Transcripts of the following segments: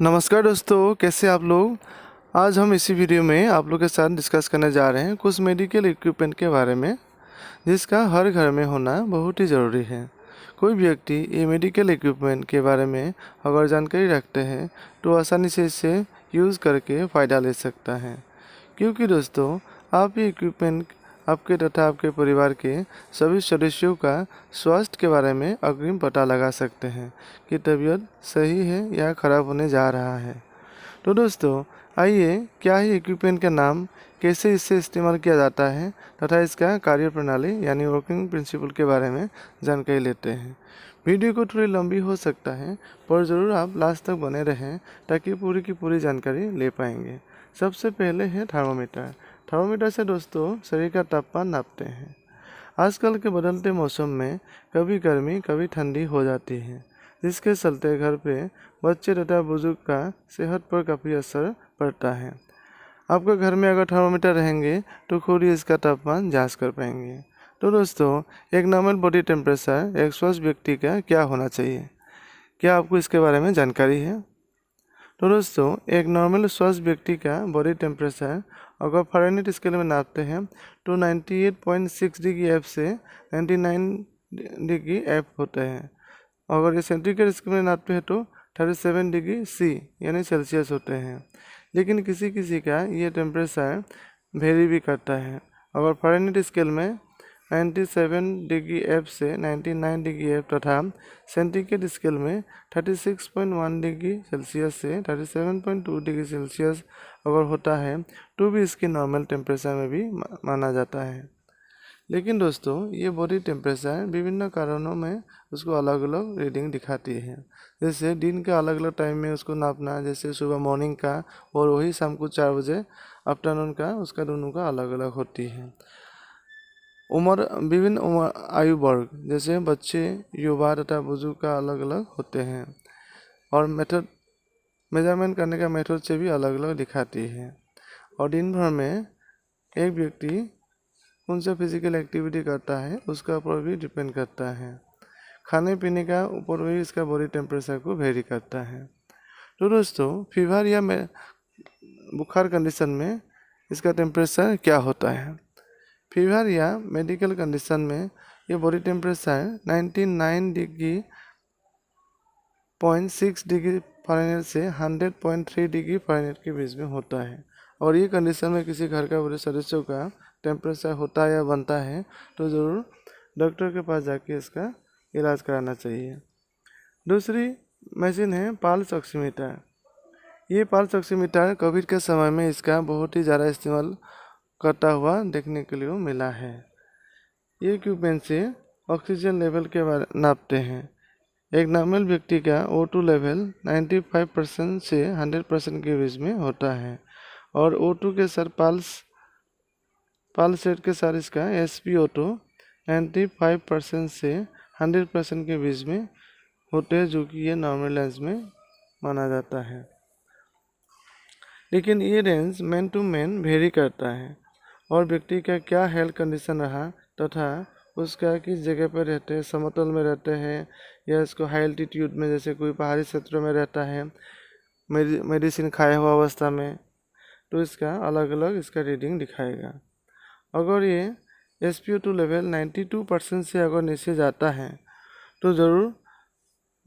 नमस्कार दोस्तों, कैसे आप लोग। आज हम इसी वीडियो में आप लोग के साथ डिस्कस करने जा रहे हैं कुछ मेडिकल इक्विपमेंट के बारे में जिसका हर घर में होना बहुत ही ज़रूरी है। कोई व्यक्ति ये मेडिकल इक्विपमेंट के बारे में अगर जानकारी रखते हैं तो आसानी से इसे यूज़ करके फ़ायदा ले सकता है, क्योंकि दोस्तों आप ये इक्विपमेंट आपके तथा आपके परिवार के सभी सदस्यों का स्वास्थ्य के बारे में अग्रिम पता लगा सकते हैं कि तबीयत सही है या ख़राब होने जा रहा है। तो दोस्तों आइए, क्या है इक्विपमेंट का नाम, कैसे इससे इस्तेमाल किया जाता है तथा इसका कार्य प्रणाली यानी वर्किंग प्रिंसिपल के बारे में जानकारी लेते हैं। वीडियो को थोड़ी लंबी हो सकता है, पर ज़रूर आप लास्ट तक बने रहें ताकि पूरी की पूरी जानकारी ले पाएंगे। सबसे पहले है थर्मोमीटर। थर्मोमीटर से दोस्तों शरीर का तापमान नापते हैं। आजकल के बदलते मौसम में कभी गर्मी कभी ठंडी हो जाती है, जिसके चलते घर पे बच्चे तथा बुजुर्ग का सेहत पर काफ़ी असर पड़ता है। आपके घर में अगर थर्मोमीटर रहेंगे तो खुद ही इसका तापमान जांच कर पाएंगे। तो दोस्तों, एक नॉर्मल बॉडी टेम्परेचर एक स्वस्थ व्यक्ति का क्या होना चाहिए, क्या आपको इसके बारे में जानकारी है? तो दोस्तों, एक नॉर्मल स्वस्थ व्यक्ति का बॉडी टेम्परेचर अगर फ़ारेनहाइट स्केल में नापते हैं तो 98.6 डिग्री एफ से 99 डिग्री एफ होते हैं। अगर ये सेंटीग्रेड स्केल में नापते हैं तो 37 डिग्री सी यानी सेल्सियस होते हैं। लेकिन किसी किसी का ये टेम्परेचर वेरी भी करता है। अगर फ़ारेनहाइट स्केल में 97 डिग्री एफ से 99 डिग्री एफ तथा सेंटीग्रेड स्केल में 36.1 डिग्री सेल्सियस से 37.2 डिग्री सेल्सियस अगर होता है तो भी इसकी नॉर्मल टेम्परेचर में भी माना जाता है। लेकिन दोस्तों, ये बॉडी टेम्परेचर विभिन्न कारणों में उसको अलग अलग रीडिंग दिखाती है। जैसे दिन के अलग अलग टाइम में उसको नापना, जैसे सुबह मॉर्निंग का और वही शाम को 4 बजे आफ्टरनून का, उसका दोनों का अलग अलग होती है। उम्र, विभिन्न उम्र आयु वर्ग जैसे बच्चे, युवा तथा बुजुर्ग का अलग अलग होते हैं और मेथड मेजरमेंट करने का मेथड से भी अलग अलग दिखाती है। और दिन भर में एक व्यक्ति कौन सा फिजिकल एक्टिविटी करता है उसका ऊपर भी डिपेंड करता है। खाने पीने का ऊपर भी इसका बॉडी टेम्परेचर को वेरी करता है। तो दोस्तों, फीवर या बुखार कंडीशन में इसका टेम्परेचर क्या होता है? फीवर या मेडिकल कंडीशन में ये body temperature 99 degree 0.6 degree Fahrenheit से 100.3 डिग्री फ़ारेनहाइट के बीच में होता है। और ये कंडीशन में किसी घर का बड़े सदस्यों का टेम्परेचर होता है या बनता है तो ज़रूर डॉक्टर के पास जाके इसका इलाज कराना चाहिए। दूसरी मशीन है पल्स ऑक्सीमीटर। ये पल्स ऑक्सीमीटर कोविड के समय में इसका बहुत ही ज़्यादा इस्तेमाल करता हुआ देखने के लिए मिला है। ये इक्विपमेंट से ऑक्सीजन लेवल के बारे नापते हैं। एक नॉर्मल व्यक्ति का O2 लेवल 95% से 100% के बीच में होता है और O2 के साथ पल्स रेट के साथ इसका SpO2 95% से 100% के बीच में होते हैं, जो कि ये नॉर्मल रेंज में माना जाता है। लेकिन ये range man to man vary करता है और व्यक्ति का क्या हेल्थ कंडीशन रहा तथा उसका किस जगह पर रहते हैं, समतल में रहते हैं या इसको हाई एल्टीट्यूड में, जैसे कोई पहाड़ी क्षेत्रों में रहता है मेडिसिन खाए हुआ अवस्था में, तो इसका अलग अलग इसका रीडिंग दिखाएगा। अगर ये SpO2 लेवल 92% से अगर नीचे जाता है तो ज़रूर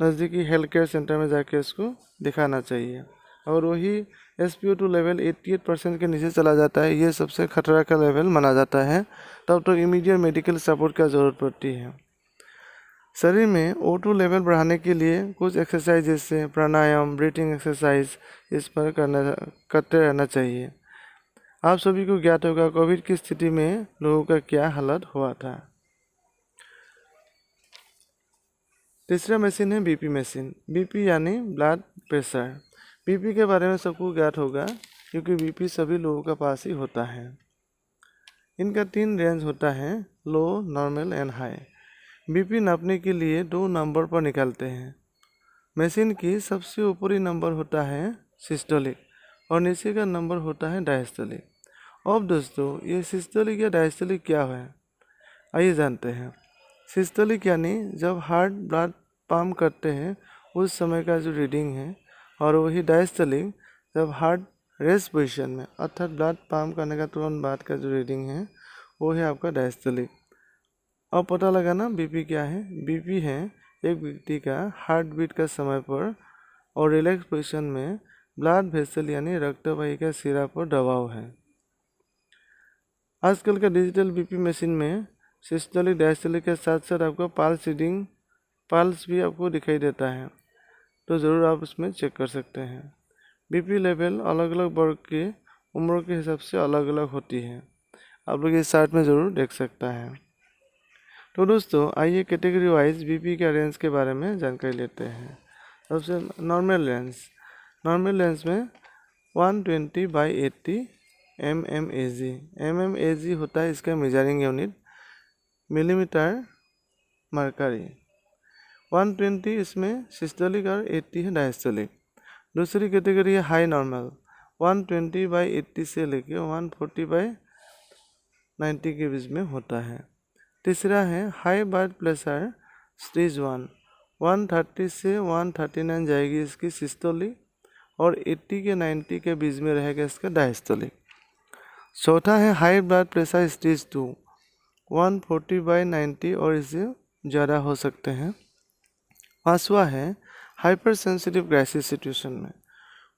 नज़दीकी हेल्थ केयर सेंटर में जाके इसको दिखाना चाहिए। और वही SpO2 लेवल 88% के नीचे चला जाता है, ये सबसे खतरा का लेवल माना जाता है, तब तो इमीडिएट मेडिकल सपोर्ट का ज़रूरत पड़ती है। शरीर में O2 लेवल बढ़ाने के लिए कुछ एक्सरसाइज जैसे प्राणायाम, ब्रीथिंग एक्सरसाइज इस पर करते रहना चाहिए। आप सभी को ज्ञात होगा कोविड की स्थिति में लोगों का क्या हालत हुआ था। तीसरा मशीन है BP मशीन। BP यानी ब्लड प्रेशर। BP के बारे में सबको ज्ञात होगा क्योंकि BP सभी लोगों के पास ही होता है। इनका 3 रेंज होता है, लो, नॉर्मल एंड हाई। BP नापने के लिए 2 नंबर पर निकालते हैं। मशीन की सबसे ऊपरी नंबर होता है सिस्टोलिक और नीचे का नंबर होता है डायस्टोलिक। अब दोस्तों, ये सिस्टोलिक या डायस्टोलिक क्या है, आइए जानते हैं। सिस्टोलिक यानी जब हार्ट ब्लड पंप करते हैं उस समय का जो रीडिंग है और वही डायस्टोलिक जब हार्ट रेस्ट पोजीशन में अर्थात ब्लड पंप करने का तुरंत बाद का जो रीडिंग है वो है आपका डायस्टोलिक। अब पता लगाना बीपी क्या है। बीपी है एक व्यक्ति का हार्ट बीट का समय पर और रिलैक्स पोजीशन में ब्लड वेसल यानी रक्तवाहिका सिरा पर दबाव है। आजकल का डिजिटल बीपी मशीन में सिस्टोलिक डायस्टोलिक के साथ साथ आपको पल्स भी आपको दिखाई देता है, तो ज़रूर आप उसमें चेक कर सकते हैं। बीपी लेवल अलग अलग वर्ग के उम्र के हिसाब से अलग अलग होती है, आप लोग इस चार्ट में ज़रूर देख सकता है। तो दोस्तों आइए कैटेगरी वाइज बीपी के रेंज के बारे में जानकारी लेते हैं। सबसे नॉर्मल रेंज में 120/80 mmAg। mmAg होता है इसका मेजरिंग यूनिट, मिलीमीटर मरकरी। 120 इसमें सिस्टोलिक और 80 है डायस्टोलिक। दूसरी कैटेगरी है हाई नॉर्मल, 120/80 से लेके 140/90 के बीच में होता है। तीसरा है हाई ब्लड प्रेशर स्टेज 130 से 139 जाएगी इसकी सिस्टोलिक और 80 के 90 के बीच में रहेगा इसका डायस्टोलिक। चौथा है हाई ब्लड प्रेशर स्टेज 2, 140/90 और इससे ज़्यादा हो सकते हैं। पांचवा है हाइपर सेंसिटिव क्राइसिस सिचुएशन में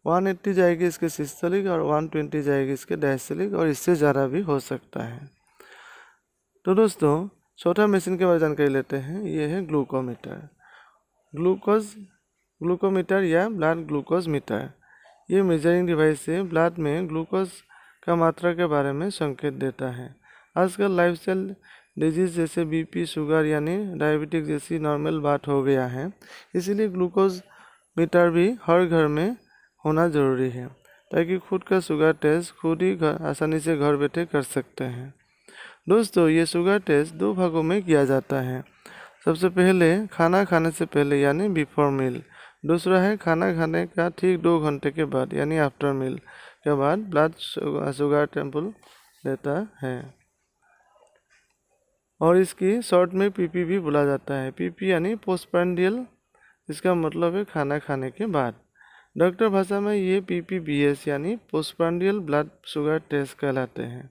180 जाएगी इसके सिस्टोलिक और 120 जाएगी इसके डायस्टोलिक और इससे ज़्यादा भी हो सकता है। तो दोस्तों चौथा मशीन के बारे में जानकारी लेते हैं। ये है ग्लूकोमीटर या ब्लड ग्लूकोज मीटर। ये मेजरिंग डिवाइस से ब्लड में ग्लूकोज का मात्रा के बारे में संकेत देता है। आजकल लाइफस्टाइल डिजीज जैसे बीपी, शुगर यानी डायबिटिक जैसी नॉर्मल बात हो गया है, इसीलिए ग्लूकोज मीटर भी हर घर में होना ज़रूरी है ताकि खुद का शुगर टेस्ट खुद ही आसानी से घर बैठे कर सकते हैं। दोस्तों ये शुगर टेस्ट दो भागों में किया जाता है। सबसे पहले खाना खाने से पहले यानी बिफोर मील, दूसरा है खाना खाने का ठीक 2 घंटे के बाद यानी आफ्टर मील के बाद ब्लड शुगर टेम्पल लेता है और इसकी शॉर्ट में पीपी भी बोला जाता है। पीपी यानी पोस्टप्रांडियल, इसका मतलब है खाना खाने के बाद। डॉक्टर भाषा में ये PPBS यानी पोस्टप्रांडियल ब्लड शुगर टेस्ट कहलाते हैं।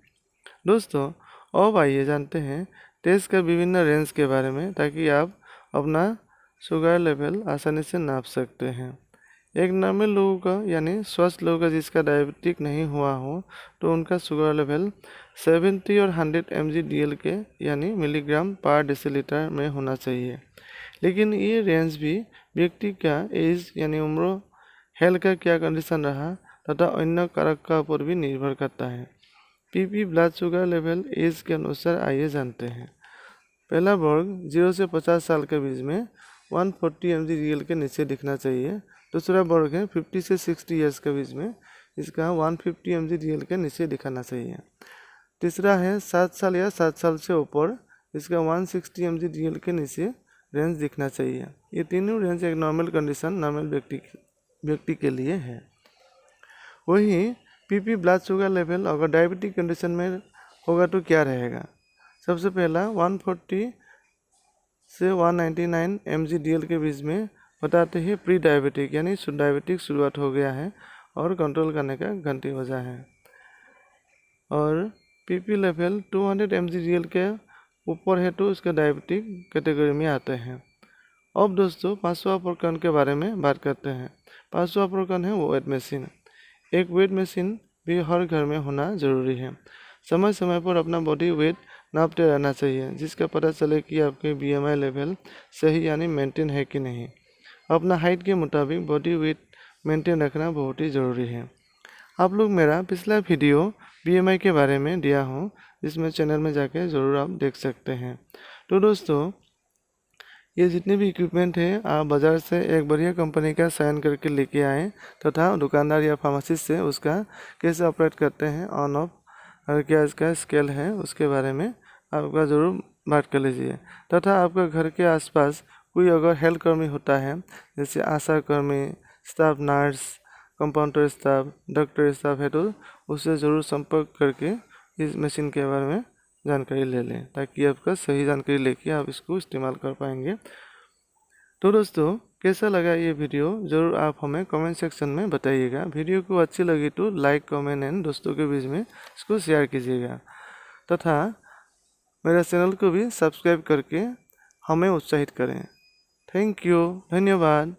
दोस्तों अब आइए जानते हैं टेस्ट का विभिन्न रेंज के बारे में ताकि आप अपना शुगर लेवल आसानी से नाप सकते हैं। एक नॉर्मल लोगों का यानी स्वस्थ लोगों का जिसका डायबिटिक नहीं हुआ हो तो उनका शुगर लेवल 70 और 100 mg/dl के यानी मिलीग्राम पर डेसीलीटर में होना चाहिए। लेकिन ये रेंज भी व्यक्ति का एज यानी उम्र, हेल्थ का क्या कंडीशन रहा तथा अन्य कारक का ऊपर भी निर्भर करता है। P P blood sugar level age के अनुसार आइए जानते हैं। पहला वर्ग 0 से 50 साल के बीच में 140 mg/dl के नीचे दिखना चाहिए। दूसरा वर्ग है 50 से 60 ईयर्स के बीच में, इसका 150 mg/dl के नीचे दिखाना चाहिए। तीसरा है 7 साल या 7 साल से ऊपर, इसका 160 mg/dl के नीचे रेंज दिखना चाहिए। ये तीनों रेंज एक नॉर्मल कंडीशन नॉर्मल व्यक्ति के लिए है। वही पीपी ब्लड शुगर लेवल अगर डायबिटिक कंडीशन में होगा तो क्या रहेगा। सबसे पहला 140 से 199 mg/dl के बीच में बताते हैं प्री डायबिटिक यानी डायबिटिक शुरुआत हो गया है और कंट्रोल करने का घंटी बजा है। और पीपी लेवल 200 mg/dl के ऊपर है तो उसका डायबिटिक कैटेगरी में आते हैं। अब दोस्तों पांचवा प्रकरण के बारे में बात करते हैं। पांचवा प्रकरण है वेट मशीन। एक वेट मशीन भी हर घर में होना ज़रूरी है। समय समय पर अपना बॉडी वेट नापते रहना चाहिए जिसका पता चले कि आपके BMI लेवल सही यानी मेंटेन है कि नहीं। अपना हाइट के मुताबिक बॉडी वेट मेंटेन रखना बहुत ही ज़रूरी है। आप लोग मेरा पिछला वीडियो BMI के बारे में दिया हूँ जिसमें चैनल में जाके ज़रूर आप देख सकते हैं। तो दोस्तों ये जितने भी इक्विपमेंट हैं आप बाज़ार से एक बढ़िया कंपनी का साइन करके लेके आएँ तथा दुकानदार या फार्मासिस्ट से उसका कैसे ऑपरेट करते हैं ऑन ऑफ और क्या इसका स्केल है उसके बारे में आपका ज़रूर बात कर लीजिए। तथा आपका घर के आसपास कोई अगर हेल्थ कर्मी होता है जैसे आशा कर्मी, staff nurse, compounder staff, doctor staff है तो उससे ज़रूर संपर्क करके इस मशीन के बारे में जानकारी ले लें ताकि आपका सही जानकारी लेके आप इसको इस्तेमाल कर पाएंगे। तो दोस्तों, कैसा लगा ये वीडियो ज़रूर आप हमें कमेंट सेक्शन में बताइएगा। वीडियो को अच्छी लगी तो लाइक, कमेंट एंड दोस्तों के बीच में इसको शेयर कीजिएगा तथा मेरा चैनल को भी सब्सक्राइब करके हमें उत्साहित करें। थैंक यू, धन्यवाद।